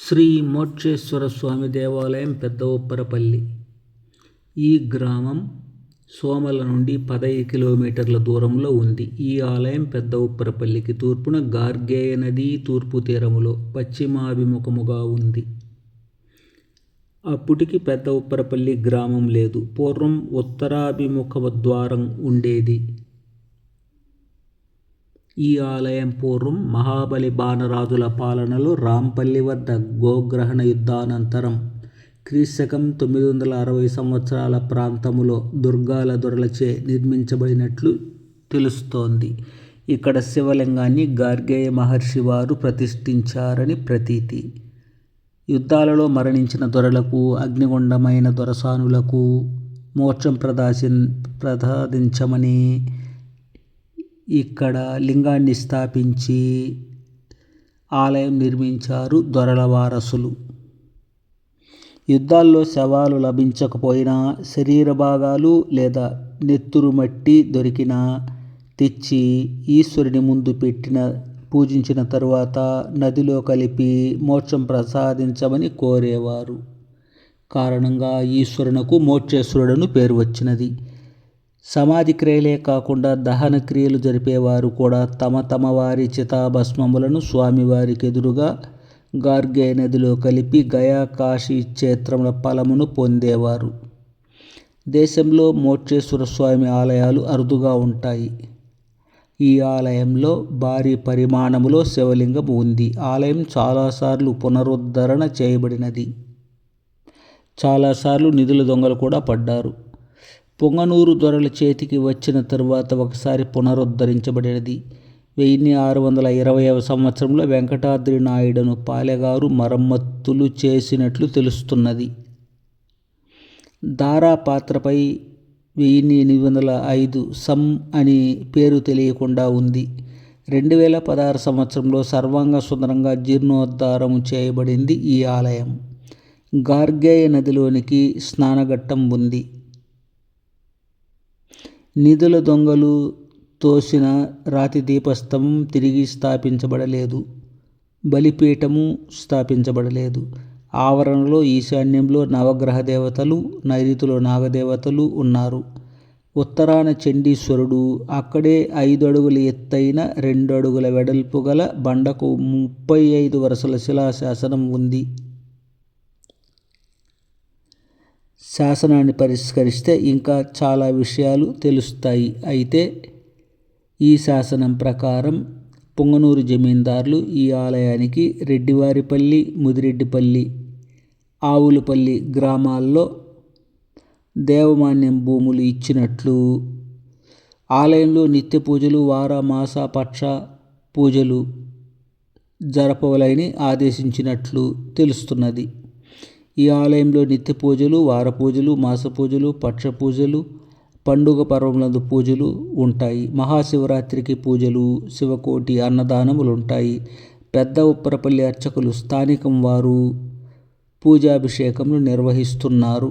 శ్రీ మోక్షేశ్వర స్వామి దేవాలయం పెద్ద ఉప్పరపల్లి. ఈ గ్రామం సోమల నుండి 15 కిలోమీటర్ల దూరంలో ఉంది. ఈ ఆలయం పెద్ద ఉప్పరపల్లికి తూర్పున గార్గేయ నది తూర్పు తీరములో పశ్చిమాభిముఖముగా ఉంది. అప్పటికి పెద్ద ఉప్పరపల్లి గ్రామం లేదు. పూర్వం ఉత్తరాభిముఖ ద్వారం ఉండేది. ఈ ఆలయం పూర్వం మహాబలి బాణరాజుల పాలనలో రాంపల్లి వద్ద గోగ్రహణ యుద్ధానంతరం క్రీశకం 960 సంవత్సరాల ప్రాంతములో దుర్గాల దొరలచే నిర్మించబడినట్లు తెలుస్తోంది. ఇక్కడ శివలింగాన్ని గార్గేయ మహర్షి వారు ప్రతిష్ఠించారని ప్రతీతి. యుద్ధాలలో మరణించిన దొరలకు, అగ్నిగుండమైన దొరసానులకు మోక్షం ప్రసాదించమని ఇక్కడ లింగాన్ని స్థాపించి ఆలయం నిర్మించారు దొరల వారసులు. యుద్ధాల్లో శవాలు లభించకపోయినా శరీర భాగాలు లేదా నెత్తురు మట్టి దొరికినా తెచ్చి ఈశ్వరుని ముందు పూజించిన తరువాత నదిలో కలిపి మోక్షం ప్రసాదించమని కోరేవారు. కారణంగా ఈశ్వరునకు మోక్షేశ్వరుడను పేరు వచ్చినది. సమాధి క్రియలే కాకుండా దహన క్రియలు జరిపేవారు కూడా తమ వారి చితాభస్మములను స్వామివారికి ఎదురుగా గార్గేయ నదిలో కలిపి గయా కాశీ క్షేత్రముల ఫలమును పొందేవారు. దేశంలో మోక్షేశ్వర స్వామి ఆలయాలు అరుదుగా ఉంటాయి. ఈ ఆలయంలో భారీ పరిమాణములో శివలింగం ఉంది. ఆలయం చాలాసార్లు పునరుద్ధరణ చేయబడినది. చాలాసార్లు నిధుల దొంగలు కూడా పడ్డారు. పొంగనూరు దొరల చేతికి వచ్చిన తరువాత ఒకసారి పునరుద్ధరించబడినది. 1620వ సంవత్సరంలో వెంకటాద్రి నాయుడును పాలెగారు మరమ్మతులు చేసినట్లు తెలుస్తున్నది. దారా పాత్రపై 1805 సం అని పేరు తెలియకుండా ఉంది. 2016 సంవత్సరంలో సర్వాంగ సుందరంగా జీర్ణోద్ధారం చేయబడింది ఈ ఆలయం. గార్గేయ నదిలోనికి స్నానఘట్టం ఉంది. నిధుల దొంగలు తోసిన రాతి దీపస్తంభం తిరిగి స్థాపించబడలేదు. బలిపీఠము స్థాపించబడలేదు. ఆవరణలో ఈశాన్యంలో నవగ్రహ దేవతలు, నైరుతిలో నాగదేవతలు ఉన్నారు. ఉత్తరాన చండీశ్వరుడు, అక్కడే 5 అడుగుల ఎత్తైన 2 అడుగుల వెడల్పు గల బండకు 35 వరుసల శిలాశాసనం ఉంది. శాసనాన్ని పరిష్కరిస్తే ఇంకా చాలా విషయాలు తెలుస్తాయి. అయితే ఈ శాసనం ప్రకారం పొంగనూరు జమీందారులు ఈ ఆలయానికి రెడ్డివారిపల్లి, ముదిరెడ్డిపల్లి, ఆవులపల్లి గ్రామాల్లో దేవమాన్యం భూములు ఇచ్చినట్లు, ఆలయంలో నిత్య పూజలు, వార మాస పక్ష పూజలు జరపవలని ఆదేశించినట్లు తెలుస్తున్నది. ఈ ఆలయంలో నిత్య పూజలు, వార పూజలు, మాస పూజలు, పక్ష పూజలు, పండుగ పర్వములందు పూజలు ఉంటాయి. మహాశివరాత్రికి పూజలు, శివకోటి అన్నదానములుంటాయి. పెద్ద ఉప్పరపల్లి అర్చకులు స్థానికం వారు పూజాభిషేకములు నిర్వహిస్తున్నారు.